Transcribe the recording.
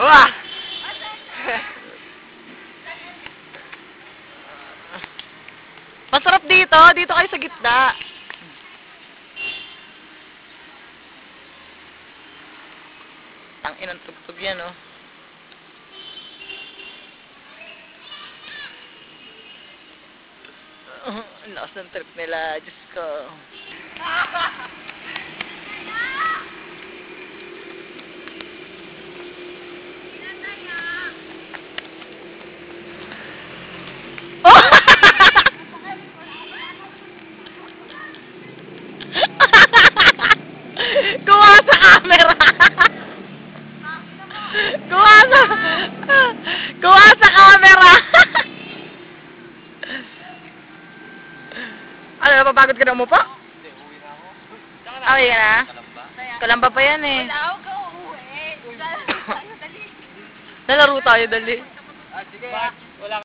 Wah! Masarap dito. Dito kayo sa gitna. Tangin ang tugtog yan, oh. Ang lakas ng trip nila. Diyos ko. Kuha sa camera. Kuha sa camera. Ano, napapagod ka na mo pa? Hindi, uwi na ako. Uwi ka na? Kalamba. Kalamba pa yan eh. Wala ako ka uuwi. Dali. Nalaro tayo, dali. Ah, sige. Wala